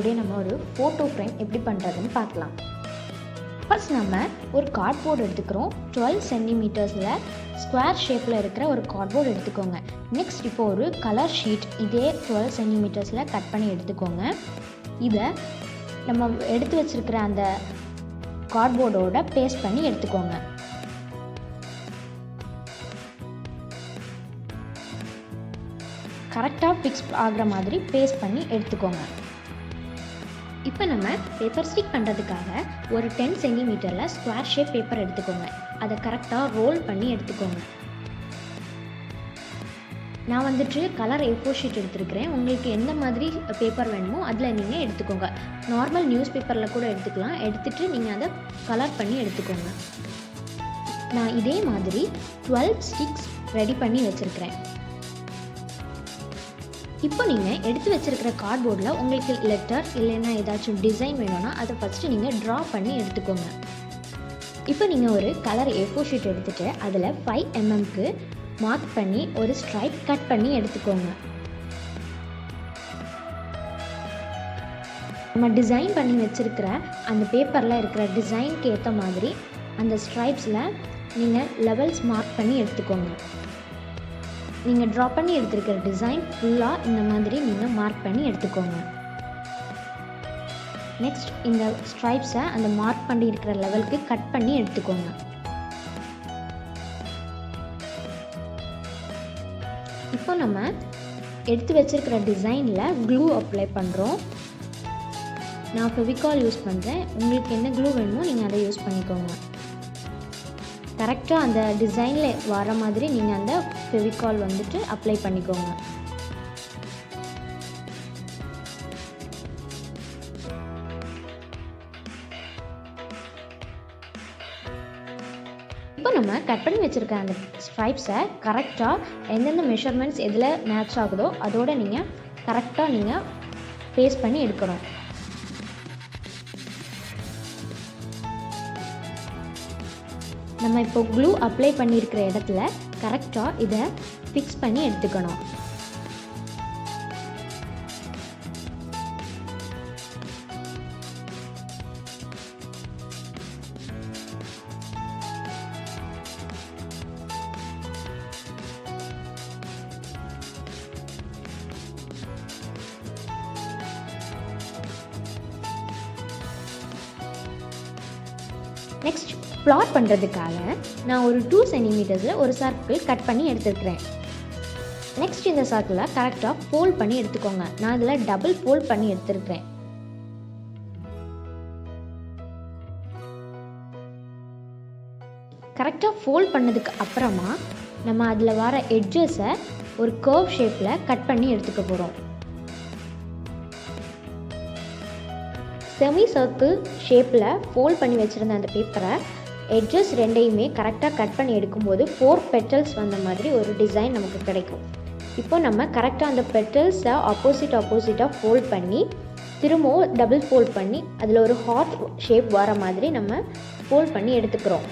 Today நம்ம ஒரு photo frame எப்படி பண்ணுறதுன்னு பார்க்கலாம். ஃபர்ஸ்ட் நம்ம ஒரு கார்ட்போர்டு எடுத்துக்கிறோம். 12 சென்டிமீட்டர்ஸில் ஸ்கொயர் ஷேப்பில் இருக்கிற ஒரு கார்ட்போர்டு எடுத்துக்கோங்க. நெக்ஸ்ட் இப்போ ஒரு கலர் ஷீட் இதே 12 சென்டிமீட்டர்ஸில் கட் பண்ணி எடுத்துக்கோங்க. இதை நம்ம எடுத்து வச்சுருக்கிற அந்த கார்ட்போர்டோட பேஸ்ட் பண்ணி எடுத்துக்கோங்க. கரெக்டாக ஃபிக்ஸ் ஆகிற மாதிரி பேஸ்ட் பண்ணி எடுத்துக்கோங்க. இப்போ நம்ம பேப்பர் ஸ்டிக் பண்ணுறதுக்காக ஒரு 10 சென்டிமீட்டரில் ஸ்கொயர் ஷேப் பேப்பர் எடுத்துக்கோங்க. அதை கரெக்டாக ரோல் பண்ணி எடுத்துக்கோங்க. நான் வந்துட்டு கலர் A4 ஷீட் எடுத்துருக்கிறேன். உங்களுக்கு எந்த மாதிரி பேப்பர் வேணுமோ அதில் நீங்கள் எடுத்துக்கோங்க. நார்மல் நியூஸ் பேப்பரில் கூட எடுத்துக்கலாம். எடுத்துகிட்டு நீங்கள் அதை கலர் பண்ணி எடுத்துக்கோங்க. நான் இதே மாதிரி 12 ஸ்டிக்ஸ் ரெடி பண்ணி வச்சுருக்கிறேன். இப்போ நீங்கள் எடுத்து வச்சுருக்கிற கார்ட்போர்டில் உங்களுக்கு லெட்டர் இல்லைன்னா ஏதாச்சும் டிசைன் வேணும்னா அதை ஃபஸ்ட்டு நீங்கள் ட்ரா பண்ணி எடுத்துக்கோங்க. இப்போ நீங்கள் ஒரு கலர் A4 ஷீட் எடுத்துகிட்டு அதில் 5 mmக்கு மார்க் பண்ணி ஒரு ஸ்ட்ரைப் கட் பண்ணி எடுத்துக்கோங்க. நம்ம டிசைன் பண்ணி வச்சுருக்கிற அந்த பேப்பரில் இருக்கிற டிசைனுக்கு ஏற்ற மாதிரி அந்த ஸ்ட்ரைப்ஸில் நீங்கள் லெவல்ஸ் மார்க் பண்ணி எடுத்துக்கோங்க. நீங்கள் ட்ரா பண்ணி எடுத்துருக்கிற டிசைன் ஃபுல்லாக இந்த மாதிரி நீங்கள் மார்க் பண்ணி எடுத்துக்கோங்க. நெக்ஸ்ட் இந்த ஸ்ட்ரைப்ஸை அந்த மார்க் பண்ணி இருக்கிற லெவலுக்கு கட் பண்ணி எடுத்துக்கோங்க. இப்போ நம்ம எடுத்து வச்சிருக்கிற டிசைனில் க்ளூ அப்ளை பண்ணுறோம். நான் ஃபெவிகால் யூஸ் பண்ணுறேன். உங்களுக்கு என்ன க்ளூ வேணுமோ நீங்கள் அதை யூஸ் பண்ணிக்கோங்க. கரெக்டாக அந்த டிசைனில் வர மாதிரி நீங்கள் அந்த ஃபெவிகால் வந்துட்டு அப்ளை பண்ணிக்கோங்க. இப்போ நம்ம கட் பண்ணி வச்சுருக்க அந்த ஸ்ட்ரைப்ஸை கரெக்டாக எந்தெந்த மெஷர்மெண்ட்ஸ் எதில் மேட்ச் ஆகுதோ அதோடு நீங்கள் கரெக்டாக நீங்கள் பேஸ்ட் பண்ணி எடுக்கணும். நம்ம இப்போ க்ளூ அப்ளை பண்ணியிருக்கிற இடத்துல கரெக்டாக இதை ஃபிக்ஸ் பண்ணி எடுத்துக்கணும். நெக்ஸ்ட் ப்ளாட் பண்ணுறதுக்காக நான் ஒரு 2 சென்டிமீட்டர்ஸில் ஒரு சர்க்கிள் கட் பண்ணி எடுத்துருக்கிறேன். நெக்ஸ்ட் இந்த சர்க்கிளை கரெக்டாக ஃபோல்ட் பண்ணி எடுத்துக்கோங்க. நான் இதில் டபுள் ஃபோல்ட் பண்ணி எடுத்துருக்கிறேன். கரெக்டாக ஃபோல்ட் பண்ணதுக்கு அப்புறமா நம்ம அதில் வர எட்ஜஸை ஒரு கர்வ் ஷேப்பில் கட் பண்ணி எடுத்துக்க போகிறோம். செமி சர்க்கிள் ஷேப்பில் ஃபோல்ட் பண்ணி வச்சுருந்த அந்த பேப்பரை எட்ஜஸ் ரெண்டையுமே கரெக்டாக கட் பண்ணி எடுக்கும்போது 4 பெட்டல்ஸ் வந்த மாதிரி ஒரு டிசைன் நமக்கு கிடைக்கும். இப்போ நம்ம கரெக்டாக அந்த பெட்டல்ஸை ஆப்போசிட்டாக ஃபோல்ட் பண்ணி திரும்பவும் டபுள் ஃபோல்ட் பண்ணி அதில் ஒரு ஹார்ட் ஷேப் வர மாதிரி நம்ம ஃபோல்ட் பண்ணி எடுத்துக்கிறோம்.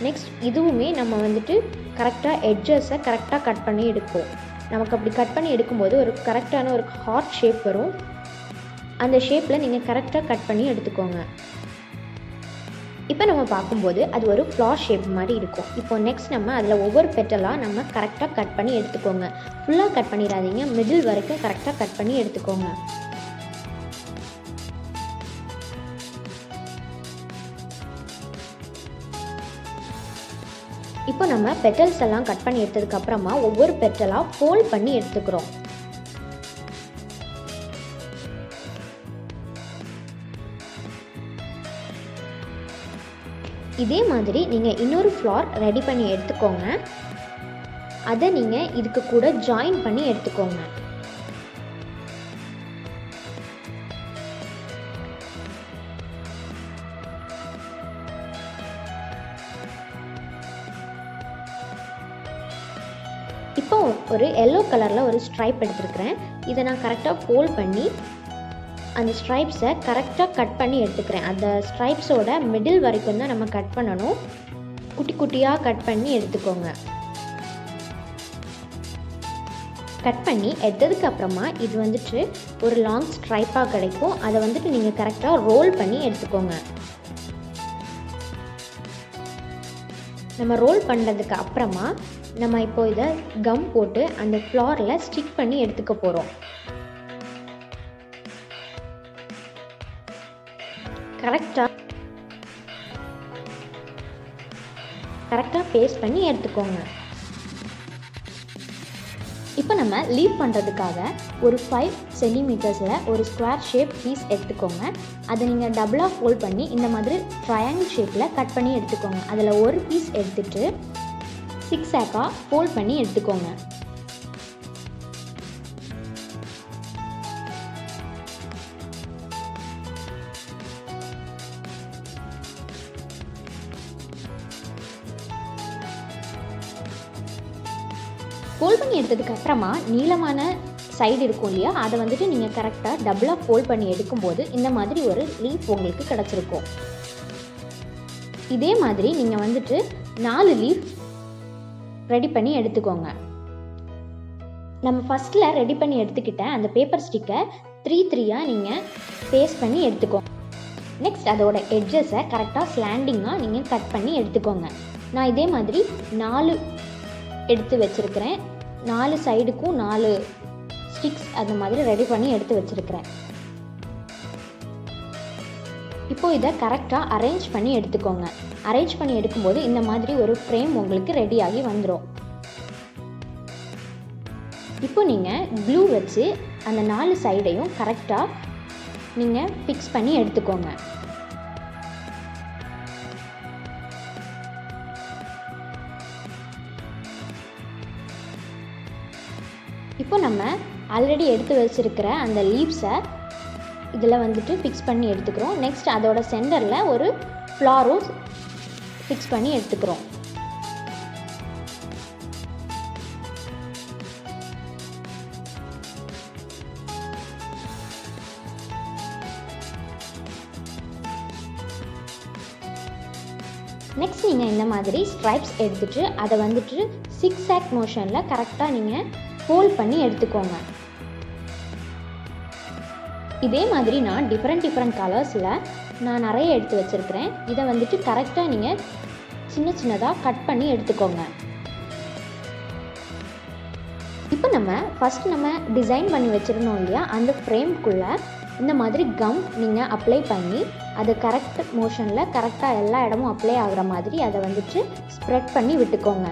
நெக்ஸ்ட் இதுவுமே நம்ம வந்துட்டு கரெக்டாக எட்ஜஸை கரெக்டாக கட் பண்ணி எடுப்போம். நமக்கு அப்படி கட் பண்ணி எடுக்கும்போது ஒரு கரெக்டான ஒரு ஹார்ட் ஷேப் வரும். அந்த ஷேப்பில் நீங்கள் கரெக்டாக கட் பண்ணி எடுத்துக்கோங்க. இப்போ நம்ம பார்க்கும்போது அது ஒரு ஃப்ளார் ஷேப் மாதிரி இருக்கும். இப்போ நெக்ஸ்ட் நம்ம அதில் ஒவ்வொரு பெட்டலாக நம்ம கரெக்டாக கட் பண்ணி எடுத்துக்கோங்க. ஃபுல்லாக கட் பண்ணிடாதீங்க, மிடில் வரைக்கும் கரெக்டாக கட் பண்ணி எடுத்துக்கோங்க. இப்போ நம்ம பெட்டல்ஸ் எல்லாம் கட் பண்ணி எடுத்ததுக்கப்புறமா ஒவ்வொரு பெட்டலாக ஃபோல்ட் பண்ணி எடுத்துக்கிறோம். இதே மாதிரி நீங்கள் இன்னொரு ஃப்ளார் ரெடி பண்ணி எடுத்துக்கோங்க. அதை நீங்கள் இதுக்கு கூட ஜாயின் பண்ணி எடுத்துக்கோங்க. இப்போ ஒரு எல்லோ கலரில் ஒரு ஸ்ட்ரைப் எடுத்துருக்கிறேன். இதை நான் கரெக்டாக ஃபோல்ட் பண்ணி அந்த ஸ்ட்ரைப்ஸை கரெக்டாக கட் பண்ணி எடுத்துக்கிறேன். அந்த ஸ்ட்ரைப்ஸோட மிடில் வரைக்கும் தான் நம்ம கட் பண்ணணும். குட்டி குட்டியாக கட் பண்ணி எடுத்துக்கோங்க. கட் பண்ணி எடுத்ததுக்கு அப்புறமா இது வந்துட்டு ஒரு லாங் ஸ்ட்ரைப்பாக கிடைக்கும். அதை வந்துட்டு நீங்கள் கரெக்டாக ரோல் பண்ணி எடுத்துக்கோங்க. நம்ம ரோல் பண்ணுறதுக்கு அப்புறமா நம்ம இப்போ இதை கம் போட்டு அந்த ஃப்ளாரில் ஸ்டிக் பண்ணி எடுத்துக்க போகிறோம். கரெக்டாக பேஸ்ட் பண்ணி எடுத்துக்கோங்க. இப்போ நம்ம லீவ் பண்ணுறதுக்காக ஒரு 5 சென்டிமீட்டர்ஸில் ஒரு ஸ்கொயர் ஷேப் பீஸ் எடுத்துக்கோங்க. அதை நீங்கள் டபுளாக ஃபோல்ட் பண்ணி இந்த மாதிரி ட்ரையாங்கிள் ஷேப்பில் கட் பண்ணி எடுத்துக்கோங்க. அதில் ஒரு பீஸ் எடுத்துகிட்டு 6 ஃபோல்ட் பண்ணி எடுத்துக்கோங்க. ஃபோல்ட் பண்ணி எடுத்ததுக்கு அப்புறமா நீளமான சைடு இருக்கும் இல்லையா, அதை வந்துட்டு நீங்கள் கரெக்டாக டபுளாக ஃபோல்ட் பண்ணி எடுக்கும்போது இந்த மாதிரி ஒரு லீஃப் உங்களுக்கு கிடச்சிருக்கும். இதே மாதிரி நீங்கள் வந்துட்டு 4 லீஃப் ரெடி பண்ணி எடுத்துக்கோங்க. நம்ம ஃபஸ்ட்டில் ரெடி பண்ணி எடுத்துக்கிட்ட அந்த பேப்பர் ஸ்டிக்கை 3 நீங்கள் பேஸ்ட் பண்ணி எடுத்துக்கோங்க. நெக்ஸ்ட் அதோட எட்ஜஸை கரெக்டாக ஸ்லாண்டிங்காக நீங்கள் கட் பண்ணி எடுத்துக்கோங்க. நான் இதே மாதிரி 4 எடுத்து வச்சுருக்கிறேன். 4 சைடுக்கும் 4 ஸ்டிக்ஸ் அந்த மாதிரி ரெடி பண்ணி எடுத்து வச்சுருக்கிறேன். இப்போது இதை கரெக்டாக அரேஞ்ச் பண்ணி எடுத்துக்கோங்க. அரேஞ்ச் பண்ணி எடுக்கும்போது இந்த மாதிரி ஒரு ஃப்ரேம் உங்களுக்கு ரெடியாகி வந்துடும். இப்போ நீங்கள் க்ளூ வச்சு அந்த 4 சைடையும் கரெக்டாக நீங்கள் ஃபிக்ஸ் பண்ணி எடுத்துக்கோங்க. இப்போ நம்ம ஆல்ரெடி எடுத்து வச்சுருக்கிற அந்த லீவ்ஸை இதில் வந்துட்டு ஃபிக்ஸ் பண்ணி எடுத்துக்கிறோம். நெக்ஸ்ட் அதோட சென்டரில் ஒரு ஃப்ளாரும் ஃபிக்ஸ் பண்ணி எடுத்துக்கிறோம். நெக்ஸ்ட் நீங்கள் இந்த மாதிரி ஸ்ட்ரைப்ஸ் எடுத்துகிட்டு அதை வந்துட்டு 6 மோஷனில் கரெக்டாக நீங்கள் ஃபோல்ட் பண்ணி எடுத்துக்கோங்க. இதே மாதிரி நான் டிஃப்ரெண்ட் கலர்ஸில் நான் நிறைய எடுத்து வச்சுருக்கிறேன். இதை வந்துட்டு கரெக்டாக நீங்கள் சின்னதாக கட் பண்ணி எடுத்துக்கோங்க. இப்போ நம்ம ஃபஸ்ட் நம்ம டிசைன் பண்ணி வச்சுருந்தோம் இல்லையா, அந்த ஃப்ரேம்குள்ளே இந்த மாதிரி கம் நீங்கள் அப்ளை பண்ணி அதை கரெக்ட் மோஷனில் கரெக்டாக எல்லா இடமும் அப்ளை ஆகிற மாதிரி அதை வந்துட்டு ஸ்ப்ரெட் பண்ணி விட்டுக்கோங்க.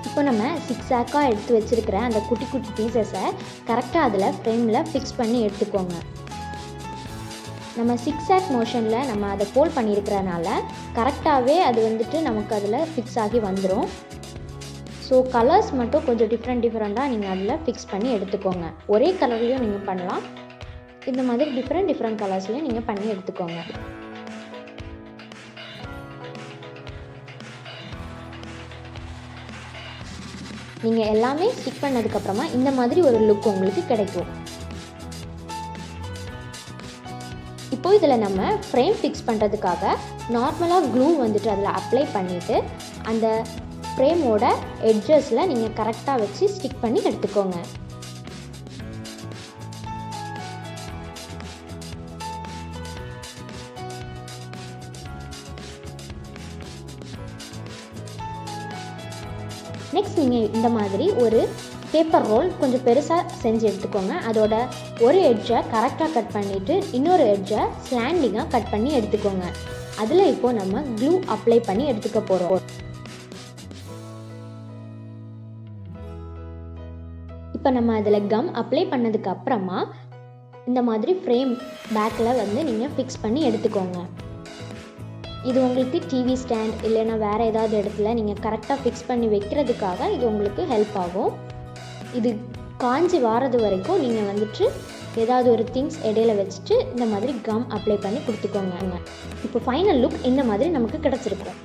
இப்போ நம்ம 6 எடுத்து வச்சுருக்கிற அந்த குட்டி பீசஸை கரெக்டாக அதில் ஃப்ரேமில் ஃபிக்ஸ் பண்ணி எடுத்துக்கோங்க. நம்ம 6 மோஷனில் நம்ம அதை ஃபோல்ட் பண்ணியிருக்கிறனால கரெக்டாகவே அது வந்துட்டு நமக்கு அதில் ஃபிக்ஸ் ஆகி வந்துடும். ஸோ கலர்ஸ் மட்டும் கொஞ்சம் டிஃப்ரெண்ட்டாக நீங்கள் அதில் ஃபிக்ஸ் பண்ணி எடுத்துக்கோங்க. ஒரே கலர்லேயும் நீங்கள் பண்ணலாம். இந்த மாதிரி டிஃப்ரெண்ட் கலர்ஸ்லேயும் நீங்கள் பண்ணி எடுத்துக்கோங்க. நீங்கள் எல்லாமே ஸ்டிக் பண்ணதுக்கப்புறமா இந்த மாதிரி ஒரு லுக் உங்களுக்கு கிடைக்கும். இப்போ இதில் நம்ம ஃப்ரேம் ஃபிக்ஸ் பண்ணுறதுக்காக நார்மலாக க்ளூ வந்துட்டு அதில் அப்ளை பண்ணிவிட்டு அந்த ஃப்ரேமோட எட்ஜஸில் நீங்கள் கரெக்டாக வச்சு ஸ்டிக் பண்ணி எடுத்துக்கோங்க. நெக்ஸ்ட் நீங்கள் இந்த மாதிரி ஒரு பேப்பர் ரோல் கொஞ்சம் பெருசாக செஞ்சு எடுத்துக்கோங்க. அதோட ஒரு எட்ஜை கரெக்டாக கட் பண்ணிவிட்டு இன்னொரு எட்ஜை ஸ்லாண்டிங்காக கட் பண்ணி எடுத்துக்கோங்க. அதில் இப்போது நம்ம க்ளூ அப்ளை பண்ணி எடுத்துக்க போகிறோம். இப்போ நம்ம அதில் கம் அப்ளை பண்ணதுக்கு அப்புறமா இந்த மாதிரி ஃப்ரேம் பேக்கில் வந்து நீங்கள் ஃபிக்ஸ் பண்ணி எடுத்துக்கோங்க. இது உங்களுக்கு டிவி ஸ்டாண்ட் இல்லைன்னா வேறு ஏதாவது இடத்துல நீங்கள் கரெக்டாக ஃபிக்ஸ் பண்ணி வைக்கிறதுக்காக இது உங்களுக்கு ஹெல்ப் ஆகும். இது காஞ்சி வாரது வரைக்கும் நீங்கள் வந்துட்டு ஏதாவது ஒரு திங்ஸ் இடையில வச்சுட்டு இந்த மாதிரி கம் அப்ளை பண்ணி கொடுத்துக்கோங்க. இப்போ ஃபைனல் லுக் இந்த மாதிரி நமக்கு கிடச்சிருக்கும்.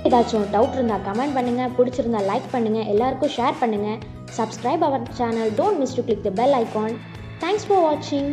ஏதாச்சும் டவுட் இருந்தால் கமெண்ட் பண்ணுங்கள், பிடிச்சிருந்தா லைக் பண்ணுங்கள், எல்லாருக்கும் ஷேர் பண்ணுங்கள். Subscribe our channel. Don't miss to click the bell icon. Thanks for watching.